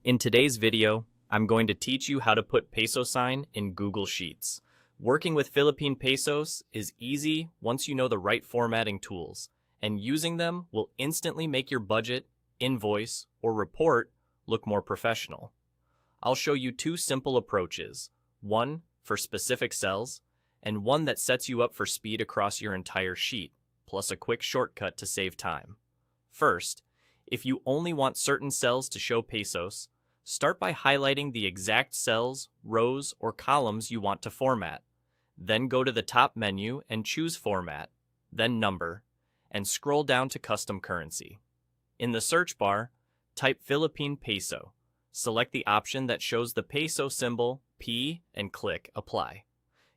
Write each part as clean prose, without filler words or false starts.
In today's video, I'm going to teach you how to put peso sign in Google Sheets. Working with Philippine pesos is easy once you know the right formatting tools, and using them will instantly make your budget, invoice, or report look more professional. I'll show you two simple approaches, one for specific cells, and one that sets you up for speed across your entire sheet, plus a quick shortcut to save time. First, if you only want certain cells to show pesos, start by highlighting the exact cells, rows, or columns you want to format. Then go to the top menu and choose Format, then Number, and scroll down to Custom Currency. In the search bar, type Philippine Peso. Select the option that shows the peso symbol, P, and click Apply.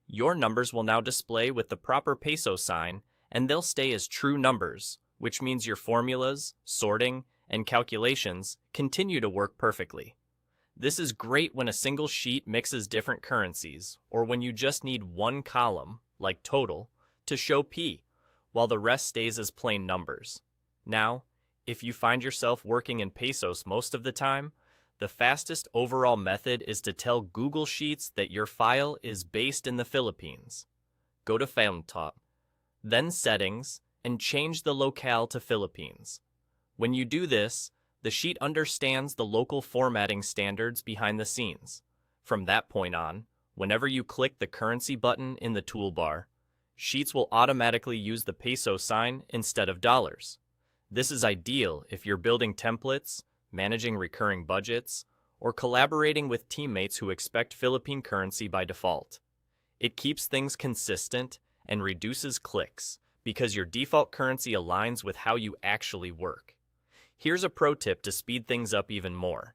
Your numbers will now display with the proper peso sign, and they'll stay as true numbers, which means your formulas, sorting, and calculations continue to work perfectly. This is great when a single sheet mixes different currencies, or when you just need one column, like total, to show P, while the rest stays as plain numbers. Now, if you find yourself working in pesos most of the time, the fastest overall method is to tell Google Sheets that your file is based in the Philippines. Go to File Top, then Settings, and change the locale to Philippines. When you do this, the sheet understands the local formatting standards behind the scenes. From that point on, whenever you click the currency button in the toolbar, Sheets will automatically use the peso sign instead of dollars. This is ideal if you're building templates, managing recurring budgets, or collaborating with teammates who expect Philippine currency by default. It keeps things consistent and reduces clicks because your default currency aligns with how you actually work. Here's a pro tip to speed things up even more.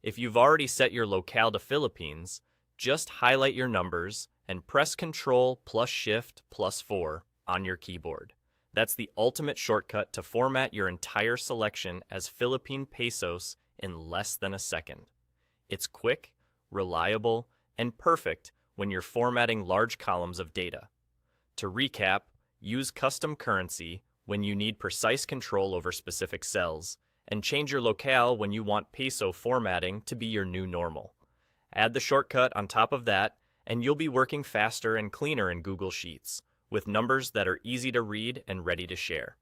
If you've already set your locale to Philippines, just highlight your numbers and press Ctrl plus Shift plus 4 on your keyboard. That's the ultimate shortcut to format your entire selection as Philippine pesos in less than a second. It's quick, reliable, and perfect when you're formatting large columns of data. To recap, use custom currency when you need precise control over specific cells, and change your locale when you want peso formatting to be your new normal. Add the shortcut on top of that, and you'll be working faster and cleaner in Google Sheets, with numbers that are easy to read and ready to share.